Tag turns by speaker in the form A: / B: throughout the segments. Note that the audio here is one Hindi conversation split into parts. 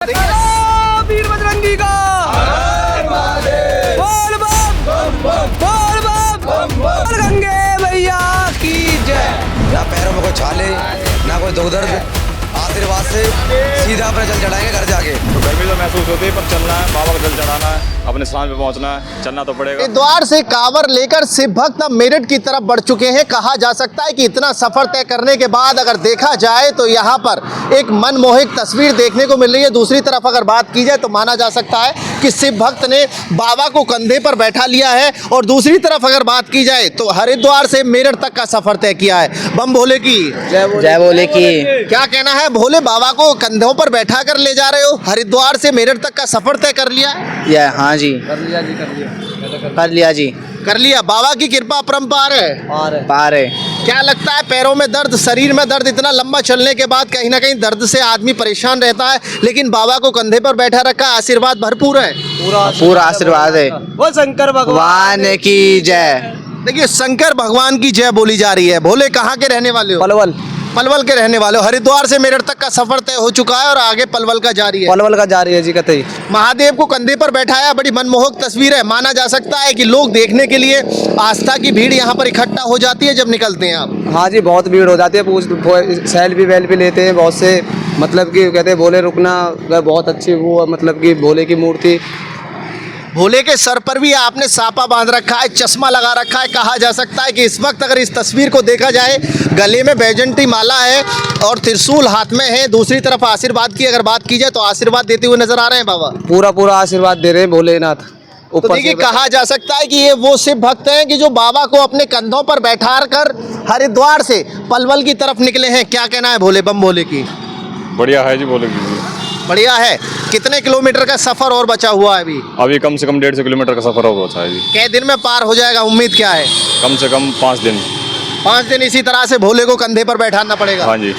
A: वीर बजरंगी का बोल बम बोल बम बोल गंगे मैया की जय।
B: ना पैरों में कोई छाले ना कोई दुख दर्द, आशीर्वाद से सीधा अपने जल चढ़ाएंगे घर जाके।
C: तो गर्मी तो महसूस होती है, पर चलना है, बाबा का जल चढ़ाना है, अपने स्थान पे पहुंचना है, चलना तो पड़ेगा।
D: द्वार से कांवर लेकर शिव भक्त अब मेरठ की तरफ बढ़ चुके हैं। कहा जा सकता है कि इतना सफर तय करने के बाद अगर देखा जाए तो यहाँ पर एक मनमोहक तस्वीर देखने को मिल रही है। दूसरी तरफ अगर बात की जाए तो माना जा सकता है कि शिव भक्त ने बाबा को कंधे पर बैठा लिया है। और दूसरी तरफ अगर बात की जाए तो हरिद्वार से मेरठ तक का सफर तय किया है। बम भोले की
A: जय बोले की।
D: क्या कहना है? भोले बाबा को कंधों पर बैठा कर ले जा रहे हो, हरिद्वार से मेरठ तक का सफर तय कर लिया है?
A: हाँ जी कर लिया। बाबा की कृपा अपरंपार है, पार है।
D: क्या लगता है पैरों में दर्द, शरीर में दर्द? इतना लंबा चलने के बाद कहीं ना कहीं दर्द से आदमी परेशान रहता है, लेकिन बाबा को कंधे पर बैठा रखा, आशीर्वाद भरपूर है।
A: पूरा आशीर्वाद है। वो शंकर भगवान की जय।
D: देखिए, शंकर भगवान की जय बोली जा रही है। भोले कहाँ के रहने वाले हो? पलवल के रहने वाले हो। हरिद्वार से मेरठ तक का सफर तय हो चुका है और आगे पलवल का जारी है।
A: पलवल का जारी है जी। कतई
D: महादेव को कंधे पर बैठाया, बड़ी मनमोहक तस्वीर है। माना जा सकता है कि लोग देखने के लिए आस्था की भीड़ यहाँ पर इकट्ठा हो जाती है जब निकलते हैं आप।
A: हाँ जी, बहुत भीड़ हो जाती है। सेल्फी वेल्फी लेते हैं बहुत से, मतलब कि कहते हैं भोले रुकना, बहुत अच्छी वो मतलब कि भोले की मूर्ति।
D: भोले के सर पर भी आपने सापा बांध रखा है, चश्मा लगा रखा है। कहा जा सकता है कि इस वक्त अगर इस तस्वीर को देखा जाए, गले में बैजंती माला है और त्रिशूल हाथ में है। दूसरी तरफ आशीर्वाद की अगर बात की जाए तो आशीर्वाद देते हुए नजर आ रहे हैं बाबा।
A: पूरा आशीर्वाद दे रहे हैं भोलेनाथ।
D: तो देखिए, कहा जा सकता है कि ये वो शिव भक्त हैं कि जो बाबा को अपने कंधों पर बैठा कर हरिद्वार से पलवल की तरफ निकले हैं। क्या कहना है भोले बम भोले की?
C: बढ़िया है जी, बोले की
D: बढ़िया है। कितने किलोमीटर का सफर और बचा हुआ है
C: अभी कम से कम 150 किलोमीटर का सफर होगा अच्छा है जी।
D: कै दिन में पार हो जाएगा, उम्मीद क्या है?
C: कम से कम 5 दिन।
D: 5 दिन इसी तरह से भोले को कंधे पर बैठाना पड़ेगा।
C: हाँ जी।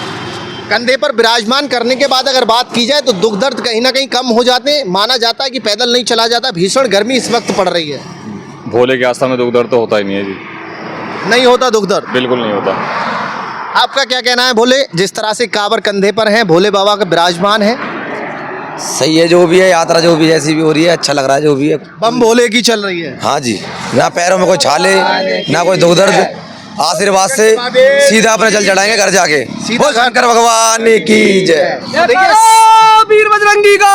D: कंधे पर विराजमान करने के बाद अगर बात की जाए तो दुख दर्द कहीं ना कहीं कम हो जाते हैं। माना जाता है कि पैदल नहीं चला जाता। भीषण गर्मी इस वक्त पड़ रही है।
C: भोले की आस्था में दुख दर्द तो होता ही नहीं है जी।
D: नहीं होता दुख दर्द?
C: बिल्कुल नहीं होता।
D: आपका क्या कहना है भोले? जिस तरह से कांवर कंधे पर है, भोले बाबा का विराजमान है,
B: सही है जो भी है, यात्रा जो भी जैसी भी हो रही है, अच्छा लग रहा है जो भी है।
D: बम भोले की चल रही है।
B: हाँ जी, ना पैरों में कोई छाले ना कोई दुख दर्द, आशीर्वाद से सीधा अपने जल चढ़ाएंगे घर जाके।
D: सीधा
B: शंकर भगवान की जय।
A: वीर बजरंगी का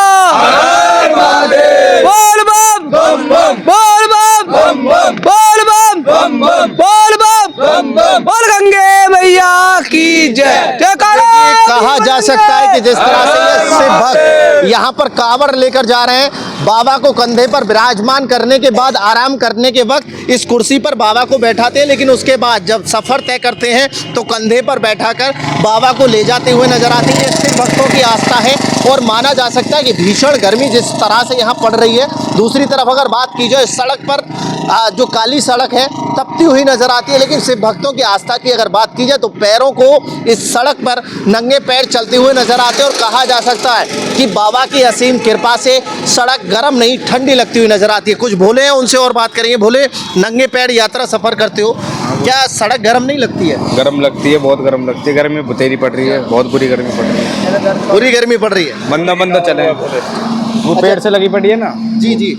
A: बोल बम बोल बम बोल बम बोल बम बोल गंगे मैया की जय।
D: कहा जा सकता है कि जिस तरह से ये शिव भक्त यहाँ पर कांवर लेकर जा रहे हैं, बाबा को कंधे पर विराजमान करने के बाद आराम करने के वक्त इस कुर्सी पर बाबा को बैठाते हैं, लेकिन उसके बाद जब सफर तय करते हैं तो कंधे पर बैठाकर बाबा को ले जाते हुए नजर आते हैं। शिव भक्तों की आस्था है और माना जा सकता है कि भीषण गर्मी जिस तरह से यहाँ पड़ रही है। दूसरी तरफ अगर बात की जाए, सड़क पर जो काली सड़क है तपती हुई नजर आती है, लेकिन शिव भक्तों की आस्था की अगर बात की जाए तो पैरों को इस सड़क पर नंगे पैर चलते हुए नजर आते हैं। और कहा जा सकता है कि बाबा की असीम कृपा से सड़क गर्म नहीं ठंडी लगती हुई नजर आती है। कुछ भोले हैं, उनसे और बात करेंगे। भोले, नंगे पैर यात्रा सफर करते हो, क्या सड़क गर्म नहीं लगती है?
C: गर्म लगती है, बहुत गर्म लगती है। गर्मी बतेरी पड़ रही है, बहुत बुरी गर्मी पड़ रही है।
D: बुरी गर्मी पड़ रही है।
C: मंदा चले, वो पेड़ से लगी पड़ी है ना।
D: जी,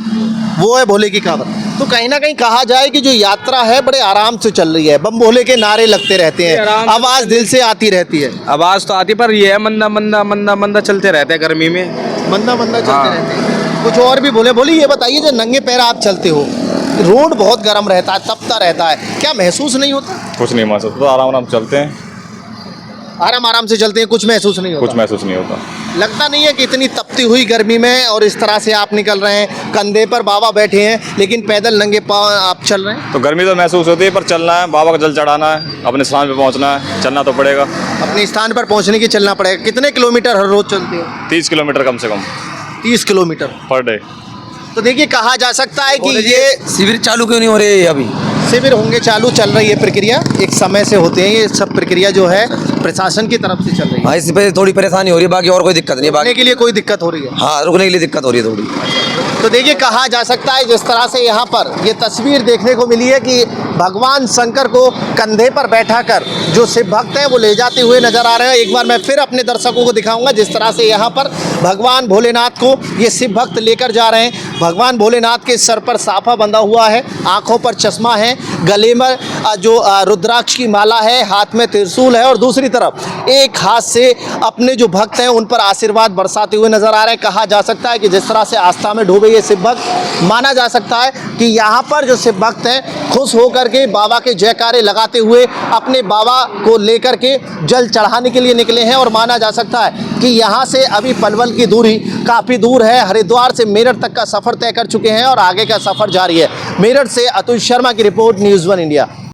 D: वो है भोले की कांवर। तो कहीं ना कहीं कहा जाए कि जो यात्रा है बड़े आराम से चल रही है। बम भोले के नारे लगते रहते हैं, आवाज दिल से आती रहती है।
E: आवाज तो आती, पर ये है मंदा चलते रहते हैं गर्मी में।
D: मंदा चलते रहते हैं। कुछ और भी भोले ये बताइए, जो नंगे पैर आप चलते हो, रोड बहुत गर्म रहता है, तपता रहता है, क्या महसूस नहीं होता?
C: कुछ नहीं महसूस होता, आराम चलते हैं।
D: आराम से चलते हैं, कुछ महसूस नहीं होता?
C: कुछ महसूस नहीं होता।
D: लगता नहीं है कि इतनी तपती हुई गर्मी में और इस तरह से आप निकल रहे हैं, कंधे पर बाबा बैठे हैं, लेकिन पैदल नंगे पांव आप चल रहे हैं?
C: तो गर्मी तो महसूस होती है, पर चलना है, बाबा का जल चढ़ाना है, अपने स्थान पे पहुंचना है, चलना तो पड़ेगा।
D: अपने स्थान पर पहुंचने की चलना पड़ेगा। कितने किलोमीटर हर रोज चलते हो?
C: 30 किलोमीटर कम से कम।
D: 30 किलोमीटर
C: पर डे।
D: तो देखिए, कहा जा सकता है कि ये
B: शिविर चालू क्यों नहीं हो रही है अभी?
D: शिविर होंगे चालू, चल रही है प्रक्रिया, एक समय से होते हैं ये सब प्रक्रिया जो है प्रशासन की तरफ से चल रही है।
B: हाँ, इस पे थोड़ी परेशानी हो रही है, बाकी और कोई दिक्कत नहीं है।
D: रुकने
B: बाकी
D: के लिए कोई दिक्कत हो रही है?
B: हाँ, रुकने के लिए दिक्कत हो रही है थोड़ी।
D: तो देखिए, कहा जा सकता है जिस तरह से यहाँ पर ये तस्वीर देखने को मिली है कि भगवान शंकर को कंधे पर बैठाकर जो शिव भक्त हैं वो ले जाते हुए नजर आ रहे हैं। एक बार मैं फिर अपने दर्शकों को दिखाऊंगा जिस तरह से यहाँ पर भगवान भोलेनाथ को ये शिव भक्त लेकर जा रहे हैं। भगवान भोलेनाथ के सर पर साफा बंधा हुआ है, आंखों पर चश्मा है, गले में जो रुद्राक्ष की माला है, हाथ में त्रिशूल है और दूसरी तरफ एक हाथ से अपने जो भक्त हैं उन पर आशीर्वाद बरसाते हुए नजर आ रहे हैं। कहा जा सकता है कि जिस तरह से आस्था में डूबे ये शिव भक्त, माना जा सकता है कि यहाँ पर जो शिव भक्त हैं खुश होकर के बाबा के जयकारे लगाते हुए अपने बाबा को लेकर के जल चढ़ाने के लिए निकले हैं। और माना जा सकता है कि यहाँ से अभी पलवल की दूरी काफ़ी दूर है, हरिद्वार से मेरठ तक का सफ़र तय कर चुके हैं और आगे का सफ़र जारी है। मेरठ से अतुल शर्मा की रिपोर्ट, न्यूज़ 1 इंडिया।